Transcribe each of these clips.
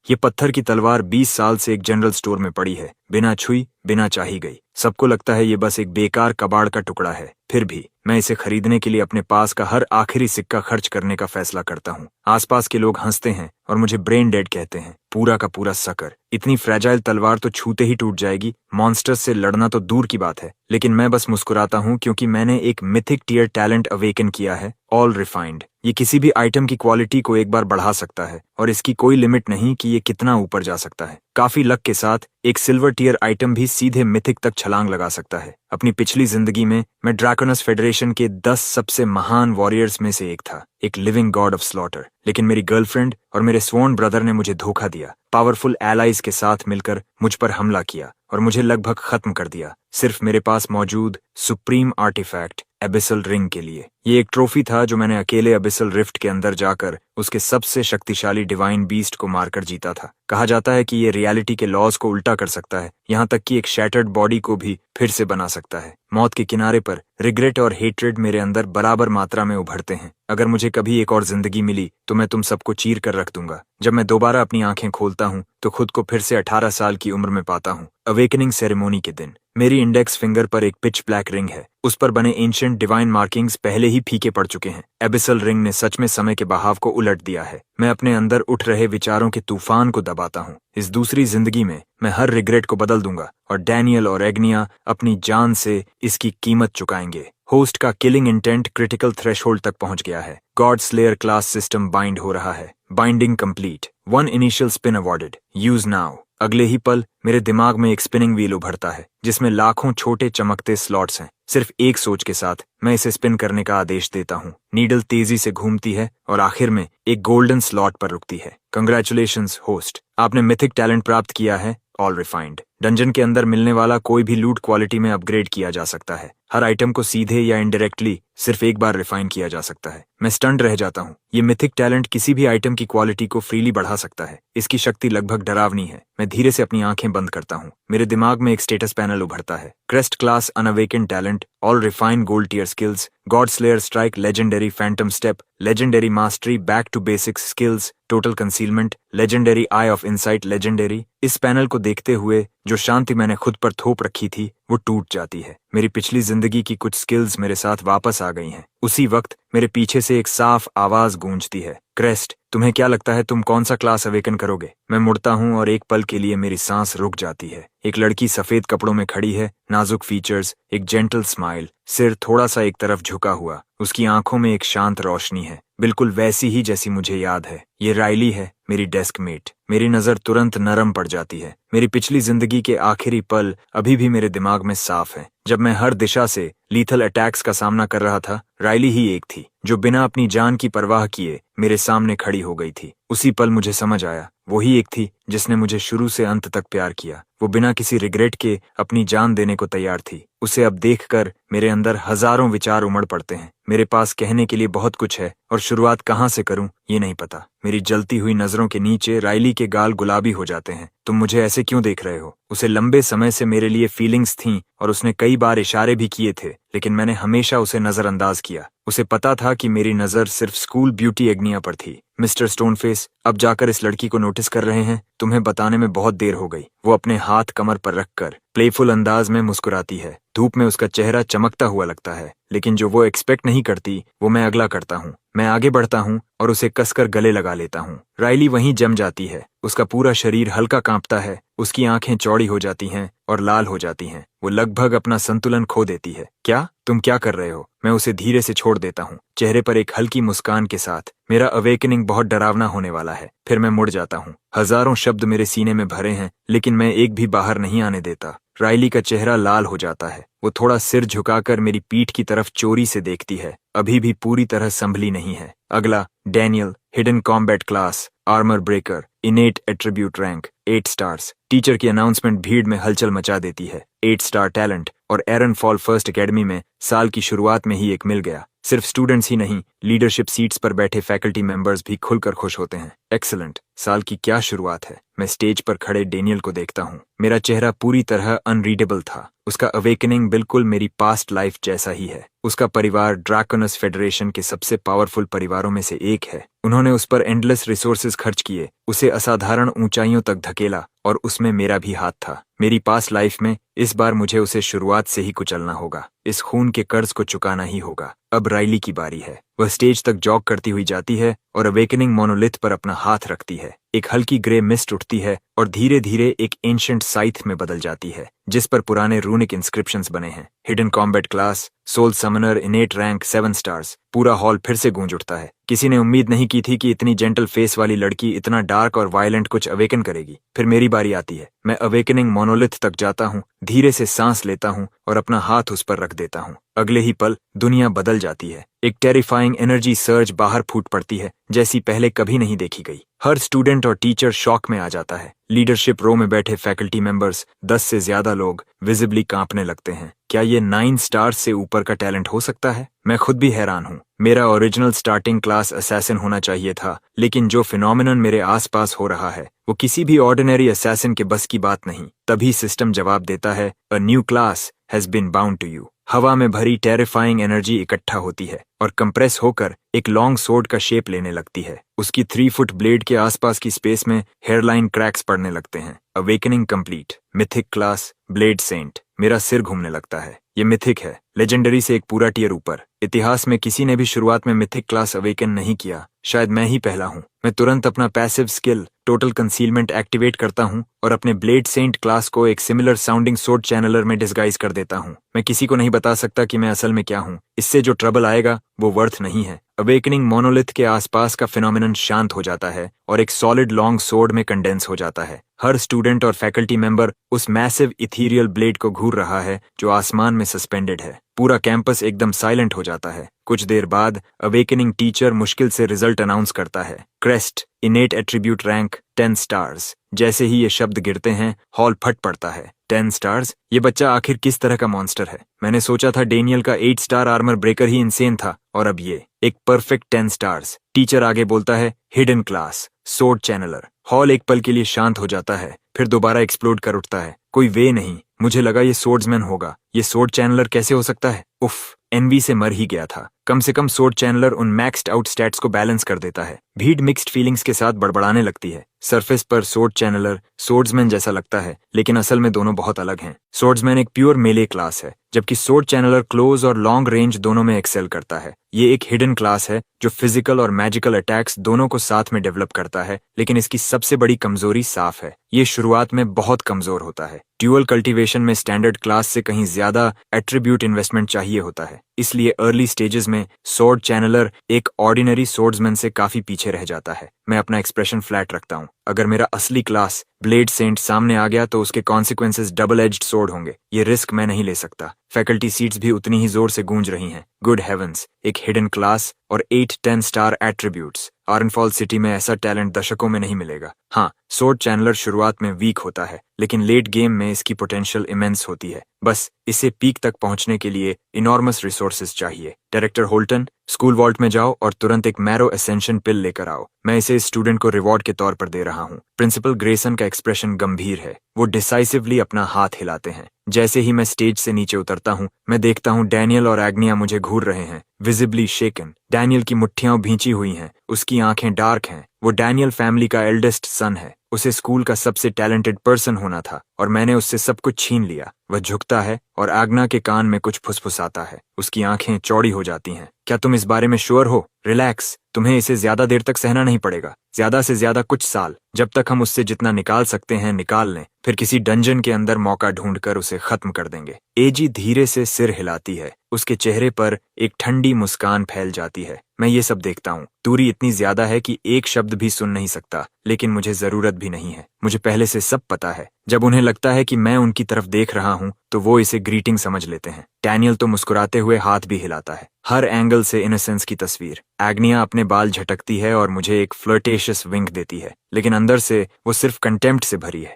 ये पत्थर की तलवार 20 साल से एक जनरल स्टोर में पड़ी है, बिना छुई, बिना चाही गई। सबको लगता है ये बस एक बेकार कबाड़ का टुकड़ा है, फिर भी मैं इसे खरीदने के लिए अपने पास का हर आखिरी सिक्का खर्च करने का फैसला करता हूँ। आसपास के लोग हंसते हैं और मुझे ब्रेन डेड कहते हैं, पूरा का पूरा सकर। इतनी फ्रेजाइल तलवार तो छूते ही टूट जाएगी, मॉन्स्टर्स से लड़ना तो दूर की बात है। लेकिन मैं बस मुस्कुराता हूँ क्योंकि मैंने एक मिथिक टियर टैलेंट अवेकन किया है, ऑल रिफाइंड। ये किसी भी आइटम की क्वालिटी को एक बार बढ़ा सकता है और इसकी कोई लिमिट नहीं कि ये कितना ऊपर जा सकता है। काफी लक के साथ एक सिल्वर टियर आइटम भी सीधे मिथिक तक छलांग लगा सकता है। अपनी पिछली जिंदगी में मैं ड्रैकोनस फेडरेशन के 10 सबसे महान वॉरियर्स में से एक था, एक लिविंग गॉड ऑफ स्लॉटर। लेकिन मेरी गर्लफ्रेंड और मेरे स्वॉर्न ब्रदर ने मुझे धोखा दिया, पावरफुल एलाइज के साथ मिलकर मुझ पर हमला किया और मुझे लगभग खत्म कर दिया, सिर्फ मेरे पास मौजूद सुप्रीम आर्टिफैक्ट एबिसल रिंग के लिए। ये एक ट्रॉफी था जो मैंने अकेले एबिसल रिफ्ट के अंदर जाकर उसके सबसे शक्तिशाली डिवाइन बीस्ट को मारकर जीता था। कहा जाता है कि ये रियलिटी के लॉज को उल्टा कर सकता है, यहाँ तक कि एक शैटर्ड बॉडी को भी फिर से बना सकता है। मौत के किनारे पर रिग्रेट और हेट्रेड मेरे अंदर बराबर मात्रा में उभरते हैं। अगर मुझे कभी एक और जिंदगी मिली तो मैं तुम सबको चीर कर रख दूंगा। जब मैं दोबारा अपनी आंखें खोलता हूँ तो खुद को फिर से 18 साल की उम्र में पाता हूँ। अवेकनिंग सेरेमोनी के दिन मेरी इंडेक्स फिंगर पर एक पिच ब्लैक रिंग है। उस पर बने एंशिएंट डिवाइन मार्किंग्स पहले ही फीके पड़ चुके हैं। एबिसल रिंग ने सच में समय के बहाव को उलट दिया है। मैं अपने अंदर उठ रहे विचारों के तूफान को दबाता हूँ। इस दूसरी जिंदगी में मैं हर रिग्रेट को बदल दूंगा और डैनियल और एग्निया अपनी जान से इसकी कीमत चुकाएंगे। होस्ट का किलिंग इंटेंट क्रिटिकल थ्रेशोल्ड तक पहुंच गया है। God slayer class system bind हो रहा है। Binding complete. 1 initial spin awarded. Use now. अगले ही पल मेरे दिमाग में एक स्पिनिंग व्हील उभरता है जिसमें लाखों छोटे चमकते स्लॉट्स हैं। सिर्फ एक सोच के साथ मैं इसे स्पिन करने का आदेश देता हूँ। नीडल तेजी से घूमती है और आखिर में एक गोल्डन स्लॉट पर रुकती है। कंग्रेचुलेशंस होस्ट, आपने मिथिक टैलेंट प्राप्त किया है, ऑल रिफाइंड। डंजन के अंदर मिलने वाला कोई भी लूट क्वालिटी में अपग्रेड किया जा सकता है। हर आइटम को सीधे या इनडायरेक्टली सिर्फ एक बार रिफाइन किया जा सकता है। मैं स्टन्ड रह जाता हूँ। ये मिथिक टैलेंट किसी भी आइटम की क्वालिटी को फ्रीली बढ़ा सकता है। इसकी शक्ति लगभग डरावनी है। मैं धीरे से अपनी आंखें बंद करता हूँ। मेरे दिमाग में एक स्टेटस पैनल उभरता है। Crest class unawakened talent, all refined gold tier skills, god slayer strike, legendary phantom step, legendary mastery, back to basics skills, total concealment, legendary eye of insight, legendary. इस पैनल को देखते हुए जो शांति मैंने खुद पर थोप रखी थी वो टूट जाती है। मेरी पिछली जिंदगी की कुछ स्किल्स मेरे साथ वापस आ गई हैं। उसी वक्त मेरे पीछे से एक साफ आवाज गूंजती है, क्रेस्ट, तुम्हें क्या लगता है तुम कौन सा क्लास अवेकन करोगे? मैं मुड़ता हूँ और एक पल के लिए मेरी सांस रुक जाती है। एक लड़की सफेद कपड़ों में खड़ी है, नाजुक फीचर्स, एक जेंटल स्माइल, सिर थोड़ा सा एक तरफ झुका हुआ। उसकी आंखों में एक शांत रोशनी है, बिल्कुल वैसी ही जैसी मुझे याद है। ये राइली है, मेरी डेस्क मेट। मेरी नजर तुरंत नरम पड़ जाती है। मेरी पिछली जिंदगी के आखिरी पल अभी भी मेरे दिमाग में साफ है। जब मैं हर दिशा से लीथल अटैक्स का सामना कर रहा था, राइली ही एक थी जो बिना अपनी जान की परवाह किए मेरे सामने खड़ी हो गई थी। उसी पल मुझे समझ आया, वही एक थी जिसने मुझे शुरू से अंत तक प्यार किया। वो बिना किसी रिग्रेट के अपनी जान देने को तैयार थी। उसे अब देखकर मेरे अंदर हजारों विचार उमड़ पड़ते हैं। मेरे पास कहने के लिए बहुत कुछ है और शुरुआत कहाँ से करूं ये नहीं पता। मेरी जलती हुई नजरों के नीचे राइली के गाल गुलाबी हो जाते हैं। तुम मुझे ऐसे क्यों देख रहे हो? उसे लंबे समय से मेरे लिए फीलिंग्स थीं और उसने कई बार इशारे भी किए थे, लेकिन मैंने हमेशा उसे नजरअंदाज किया। उसे पता था कि मेरी नजर सिर्फ स्कूल ब्यूटी एग्निया पर थी। मिस्टर स्टोनफेस, अब जाकर इस लड़की को नोटिस कर रहे हैं? तुम्हें बताने में बहुत देर हो गई। वो अपने हाथ कमर पर रखकर प्लेफुल अंदाज में मुस्कुराती है। धूप में उसका चेहरा चमकता हुआ लगता है, लेकिन जो वो एक्सपेक्ट नहीं करती वो मैं अगला करता हूँ। मैं आगे बढ़ता हूँ और उसे कसकर गले लगा लेता हूँ। राइली वहीं जम जाती है। उसका पूरा शरीर हल्का कांपता है, उसकी आंखें चौड़ी हो जाती हैं और लाल हो जाती हैं। वो लगभग अपना संतुलन खो देती है। क्या तुम क्या कर रहे हो? मैं उसे धीरे से छोड़ देता हूँ, चेहरे पर एक हल्की मुस्कान के साथ। मेरा अवेकनिंग बहुत डरावना होने वाला है। फिर मैं मुड़ जाता हूँ। हजारों शब्द मेरे सीने में भरे हैं, लेकिन मैं एक भी बाहर नहीं आने देता। राइली का चेहरा लाल हो जाता है। वो थोड़ा सिर झुकाकर मेरी पीठ की तरफ चोरी से देखती है, अभी भी पूरी तरह संभली नहीं है। अगला, Daniel, hidden combat class, armour breaker, इनेट attribute rank, 8 stars. Teacher की अनाउंसमेंट भीड़ में हलचल मचा देती है। 8 स्टार टैलेंट और एरन फॉल फर्स्ट एकेडमी में साल की शुरुआत में ही एक मिल गया। सिर्फ स्टूडेंट्स ही नहीं, लीडरशिप सीट्स पर बैठे फैकल्टी मेंबर्स भी खुलकर खुश होते हैं। एक्सीलेंट, साल की क्या शुरुआत है। मैं स्टेज पर खड़े डेनियल को देखता हूँ। मेरा चेहरा पूरी तरह अनरीडेबल था। उसका अवेकनिंग बिल्कुल मेरी पास्ट लाइफ जैसा ही है। उसका परिवार ड्रैकोनस फेडरेशन के सबसे पावरफुल परिवारों में से एक है। उन्होंने उस पर एंडलेस रिसोर्सेज खर्च किए, उसे उसे असाधारण ऊंचाइयों तक धकेला और उसमें मेरा भी हाथ था। मेरी पास्ट लाइफ में इस बार मुझे उसे शुरुआत से ही कुचलना होगा। इस खून के कर्ज को चुकाना ही होगा। अब राइली की बारी है। वह स्टेज तक जॉग करती हुई जाती है और अवेकनिंग मोनोलिथ पर अपना हाथ रखती है। एक हल्की ग्रे मिस्ट उठती है और धीरे धीरे एक एंशिएंट साइथ में बदल जाती है जिस पर पुराने रूनिक इंस्क्रिप्शंस बने हैं। Hidden combat class, soul summoner, innate rank 7 stars. पूरा हॉल फिर से गूंज उठता है। किसी ने उम्मीद नहीं की थी कि इतनी जेंटल फेस वाली लड़की इतना डार्क और वायलेंट कुछ अवेकन करेगी। फिर मेरी बारी आती है। मैं अवेकनिंग मोनोलिथ तक जाता हूँ, धीरे से सांस लेता हूँ और अपना हाथ उस पर रख देता हूँ। अगले ही पल दुनिया बदल जाती है। एक टेरिफाइंग एनर्जी सर्ज बाहर फूट पड़ती है जैसी पहले कभी नहीं देखी गई। हर स्टूडेंट और टीचर शॉक में आ जाता है। लीडरशिप रो में बैठे फैकल्टी मेंबर्स, 10 से ज्यादा लोग विजिबली कांपने लगते हैं। क्या ये 9 स्टार्स से ऊपर का टैलेंट हो सकता है? मैं खुद भी हैरान हूँ। मेरा ओरिजिनल स्टार्टिंग क्लास असैसिन होना चाहिए था, लेकिन जो फिनोमिनन मेरे आसपास हो रहा है वो किसी भी ऑर्डिनरी असैसिन के बस की बात नहीं। तभी सिस्टम जवाब देता है, a new class has been bound to you. हवा में भरी टेरिफाइंग एनर्जी इकट्ठा होती है और कंप्रेस होकर एक लॉन्ग सोर्ड का शेप लेने लगती है। उसकी 3 फुट ब्लेड के आसपास की स्पेस में हेयरलाइन क्रैक्स पड़ने लगते हैं। Awakening complete. Mythic class, blade saint. मेरा सिर घूमने लगता है। ये मिथिक है, लेजेंडरी से एक पूरा टियर ऊपर। इतिहास में किसी ने भी शुरुआत में मिथिक क्लास अवेकन नहीं किया। शायद मैं ही पहला हूँ। मैं तुरंत अपना passive skill total concealment activate करता हूँ और अपने ब्लेड सेंट क्लास को एक सिमिलर साउंडिंग सोर्ड चैनलर में डिस्गाइज कर देता हूँ। मैं किसी को नहीं बता सकता कि मैं असल में क्या हूँ। इससे जो ट्रबल आएगा वो वर्थ नहीं है। अवेकनिंग मोनोलिथ के आसपास का फिनोमिनन शांत हो जाता है और एक सॉलिड लॉन्ग सोर्ड में कंडेंस हो जाता है। हर स्टूडेंट और फैकल्टी मेंबर उस मैसिव इथीरियल ब्लेड को घूर रहा है जो आसमान में सस्पेंडेड है। पूरा कैंपस एकदम साइलेंट हो जाता है। कुछ देर बाद अवेकनिंग टीचर मुश्किल से रिजल्ट अनाउंस करता है। Crest, इनेट attribute rank 10 stars. जैसे ही ये शब्द गिरते हैं हॉल फट पड़ता है। 10 स्टार्स? ये बच्चा आखिर किस तरह का मॉन्स्टर है? मैंने सोचा था डेनियल का 8 स्टार आर्मर ब्रेकर ही इंसेन था, और अब ये एक परफेक्ट 10 स्टार्स। टीचर आगे बोलता है, हिडन क्लास, सोर्ड चैनलर। हॉल एक पल के लिए शांत हो जाता है, फिर दोबारा एक्सप्लोड कर उठता है। कोई वे नहीं। मुझे लगा ये सोर्ड्समैन होगा। ये सोर्ड चैनलर कैसे हो सकता है? उफ, एनवी से मर ही गया था। कम से कम सोर्ड चैनलर उन मैक्स्ड आउट स्टैट्स को बैलेंस कर देता है। भीड़ मिक्स्ड फीलिंग्स के साथ बड़बड़ाने लगती है। सरफेस पर सोर्ड चैनलर सोर्ड्समैन जैसा लगता है, लेकिन असल में दोनों बहुत अलग हैं। सोर्ड्समैन एक प्योर मेले क्लास है, जबकि सोर्ड चैनलर क्लोज और लॉन्ग रेंज दोनों में एक्सेल करता है। ये एक हिडन क्लास है जो फिजिकल और मैजिकल अटैक्स दोनों को साथ में डेवलप करता है, लेकिन इसकी सबसे बड़ी कमजोरी साफ है। ये शुरुआत में बहुत कमजोर होता है। ड्यूअल कल्टीवेशन में स्टैंडर्ड क्लास से कहीं ज्यादा एट्रीब्यूट इन्वेस्टमेंट चाहिए होता है, इसलिए अर्ली स्टेजेस में सोर्ड चैनलर एक ऑर्डिनरी सोर्ड्समैन से काफी पीछे रह जाता है। मैं अपना एक्सप्रेशन फ्लैट रखता हूँ। अगर मेरा असली क्लास ब्लेड सेंट सामने आ गया तो उसके कॉन्सिक्वेंसेस डबल एज्ड सोर्ड होंगे। ये रिस्क मैं नहीं ले सकता। फैकल्टी सीट्स भी उतनी ही जोर से गूंज रही हैं। गुड हेवंस, एक हिडन क्लास और 8-10 स्टार एट्रीब्यूट्स। आर्नफॉल सिटी में ऐसा टैलेंट दशकों में नहीं मिलेगा। हाँ, सोर्ड चैनलर शुरुआत में वीक होता है, लेकिन लेट गेम में इसकी पोटेंशियल इमेंस होती है। बस इसे पीक तक पहुंचने के लिए इनॉर्मस रिसोर्सेज चाहिए। डायरेक्टर होल्टन, स्कूल वॉल्ट में जाओ और तुरंत एक मैरो एसेंशन पिल लेकर आओ। मैं इसे इस स्टूडेंट को रिवॉर्ड के तौर पर दे रहा हूँ। प्रिंसिपल ग्रेसन का एक्सप्रेशन गंभीर है। वो डिसाइसिवली अपना हाथ हिलाते हैं। जैसे ही मैं स्टेज से नीचे उतरता हूँ, मैं देखता हूँ डैनियल और एग्निया मुझे घूर रहे हैं, विजिबली शेकन। डैनियल की मुट्ठियां भींची हुई हैं, उसकी आंखें डार्क हैं। वो डैनियल फैमिली का एल्डेस्ट सन है। उसे स्कूल का सबसे टैलेंटेड पर्सन होना था और मैंने उससे सब कुछ छीन लिया। वह झुकता है और आग्ना के कान में कुछ फुसफुसाता है। उसकी आंखें चौड़ी हो जाती हैं। क्या तुम इस बारे में श्योर हो? रिलैक्स, तुम्हें इसे ज्यादा देर तक सहना नहीं पड़ेगा। ज्यादा से ज्यादा कुछ साल, जब तक हम उससे जितना निकाल सकते हैं निकाल लें। फिर किसी डंजन के अंदर मौका ढूंढकर उसे खत्म कर देंगे। एजी धीरे से सिर हिलाती है। उसके चेहरे पर एक ठंडी मुस्कान फैल जाती है। मैं ये सब देखता हूँ। दूरी इतनी ज्यादा है कि एक शब्द भी सुन नहीं सकता, लेकिन मुझे जरूरत भी नहीं है। मुझे पहले से सब पता है। जब उन्हें लगता है कि मैं उनकी तरफ देख रहा हूँ तो वो इसे ग्रीटिंग समझ लेते हैं। डैनियल तो मुस्कुराते हुए हाथ भी हिलाता है। हर एंगल से इनोसेंस की तस्वीर। एग्निया अपने बाल झटकती है और मुझे एक फ्लर्टेशियस विंक देती है, लेकिन अंदर से वो सिर्फ कंटेम्प्ट से भरी है।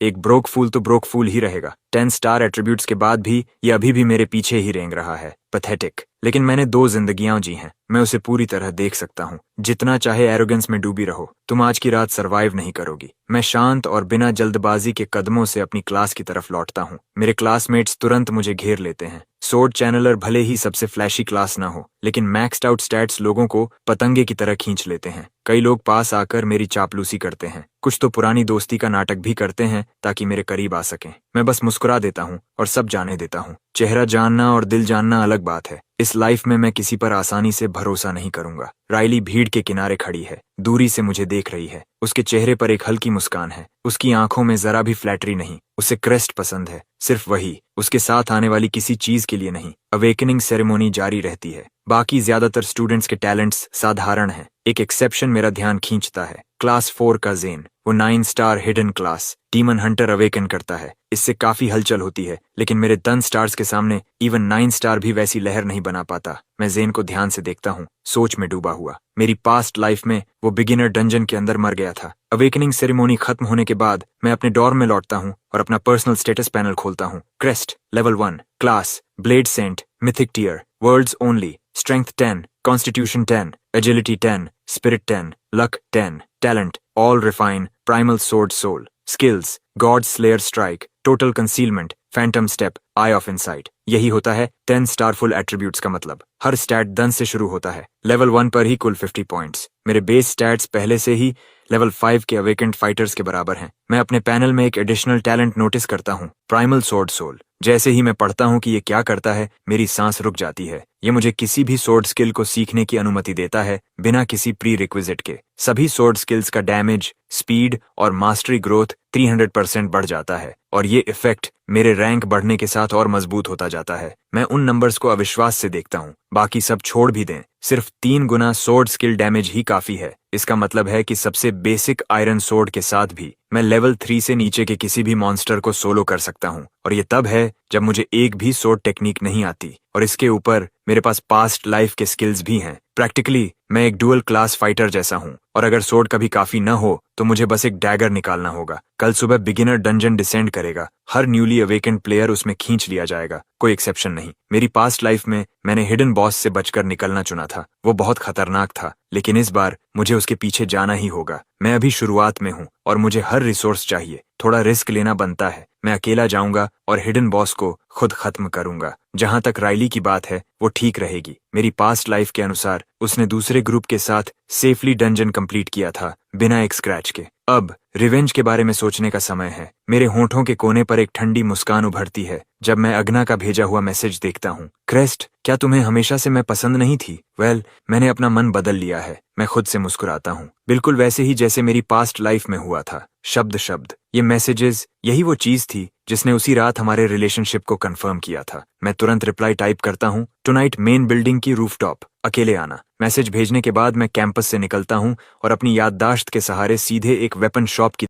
एक ब्रोक फूल तो ब्रोक फूल ही रहेगा। 10 स्टार एट्रीब्यूट्स के बाद भी ये अभी भी मेरे पीछे ही रेंग रहा है। पैथेटिक। लेकिन मैंने 2 जिंदगियां जी हैं। मैं उसे पूरी तरह देख सकता हूँ। जितना चाहे एरोगेंस में डूबी रहो, तुम आज की रात सरवाइव नहीं करोगी। मैं शांत और बिना जल्दबाजी के कदमों से अपनी क्लास की तरफ लौटता हूँ। मेरे क्लासमेट्स तुरंत मुझे घेर लेते हैं। सोर्ड चैनलर भले ही सबसे फ्लैशी क्लास ना हो, लेकिन मैक्स्ड आउट स्टैट्स लोगों को पतंगे की तरह खींच लेते हैं। कई लोग पास आकर मेरी चापलूसी करते हैं, कुछ तो पुरानी दोस्ती का नाटक भी करते हैं ताकि मेरे करीब आ सकें। मैं बस मुस्कुरा देता हूँ और सब जाने देता हूँ। चेहरा जानना और दिल जानना अलग बात है। इस लाइफ में मैं किसी पर आसानी से भरोसा नहीं करूंगा। राइली भीड़ के किनारे खड़ी है, दूरी से मुझे देख रही है। उसके चेहरे पर एक हल्की मुस्कान है, उसकी आंखों में जरा भी फ्लैटरी नहीं। उसे क्रेस्ट पसंद है, सिर्फ वही, उसके साथ आने वाली किसी चीज के लिए नहीं। अवेकनिंग सेरेमोनी जारी रहती है। बाकी ज्यादातर स्टूडेंट्स के टैलेंट्स साधारण हैं। एक एक्सेप्शन मेरा ध्यान खींचता है। क्लास 4 का जेन, वो 9 star hidden class demon Hunter awaken करता है। इससे काफी हलचल होती है, लेकिन मेरे 10 स्टार्स के सामने इवन 9 स्टार भी वैसी लहर नहीं बना पाता। मैं जेन को ध्यान से देखता हूँ, सोच में डूबा हुआ। मेरी पास्ट लाइफ में वो बिगिनर डंजन के अंदर मर गया था। अवेकनिंग सेरेमोनी खत्म होने के बाद मैं अपने डॉर्म में लौटता हूँ और अपना पर्सनल स्टेटस पैनल खोलता हूँ। Crest level 1, class blade saint, mythic tier, words only, strength 10, constitution 10, agility 10, spirit 10, luck 10, talent all refine, primal sword soul, skills god slayer strike, total concealment, phantom step, eye of insight. यही होता है 10 star full attributes का मतलब। हर stat 10 से शुरू होता है। Level 1 पर ही कुल 50 पॉइंट्स। मेरे बेस स्टैट्स पहले से ही लेवल 5 के अवेकेंट फाइटर्स के बराबर हैं। मैं अपने पैनल में एक एडिशनल टैलेंट नोटिस करता हूँ, प्राइमल सोर्ड सोल। जैसे ही मैं पढ़ता हूँ कि ये क्या करता है, मेरी सांस रुक जाती है। ये मुझे किसी भी सोर्ड स्किल को सीखने की अनुमति देता है, बिना किसी प्री रिक्विजिट के। सभी सोर्ड स्किल्स का डैमेज, स्पीड और मास्टरी ग्रोथ 300% बढ़ जाता है, और ये इफेक्ट मेरे रैंक बढ़ने के साथ और मजबूत होता जाता है। मैं उन नंबर्स को अविश्वास से देखता हूँ। बाकी सब छोड़ भी दें, सिर्फ 3 गुना सोर्ड स्किल डैमेज ही काफी है। इसका मतलब है कि सबसे बेसिक आयरन सोर्ड के साथ भी मैं लेवल 3 से नीचे के किसी भी मॉन्स्टर को सोलो कर सकता हूँ, और ये तब है जब मुझे एक भी सोर्ड टेक्निक नहीं आती, और इसके ऊपर मेरे पास पास्ट लाइफ के स्किल्स भी हैं। प्रैक्टिकली मैं एक डुअल क्लास फाइटर जैसा हूँ, और अगर सोर्ड कभी काफी न हो तो मुझे बस एक डैगर निकालना होगा। कल सुबह बिगिनर डंजन डिसेंड करेगा, हर न्यूली अवेकेंड प्लेयर उसमें खींच लिया जाएगा, कोई एक्सेप्शन नहीं। मेरी पास्ट लाइफ में मैंने हिडन बॉस से बचकर निकलना चुना था। वो बहुत खतरनाक था, लेकिन इस बार मुझे उसके पीछे जाना ही होगा। मैं अभी शुरुआत में हूँ और मुझे हर रिसोर्स चाहिए। थोड़ा रिस्क लेना बनता है। मैं अकेला जाऊंगा और हिडन बॉस को खुद खत्म करूंगा। जहां तक राइली की बात है, वो ठीक रहेगी। मेरी पास्ट लाइफ के अनुसार उसने दूसरे ग्रुप के साथ सेफली डंजन कंप्लीट किया था, बिना एक स्क्रैच के। अब रिवेंज के बारे में सोचने का समय है। मेरे होंठों के कोने पर एक ठंडी मुस्कान उभरती है जब मैं अग्ना का भेजा हुआ मैसेज देखता हूँ। क्रेस्ट, क्या तुम्हें हमेशा से मैं पसंद नहीं थी? वेल, मैंने अपना मन बदल लिया है। मैं खुद से मुस्कुराता हूँ, बिल्कुल वैसे ही जैसे मेरी पास्ट लाइफ में हुआ था, शब्द शब्द। ये मैसेजेस, यही वो चीज थी जिसने उसी रात हमारे रिलेशनशिप को कंफर्म किया था। मैं तुरंत रिप्लाई टाइप करता हूँ, टुनाइट मेन बिल्डिंग की रूफटॉप, अकेले आना। मैसेज भेजने के बाद मैं कैंपस से निकलता हूँ और अपनी याददाश्त के सहारे सीधे एक वेपन शॉप की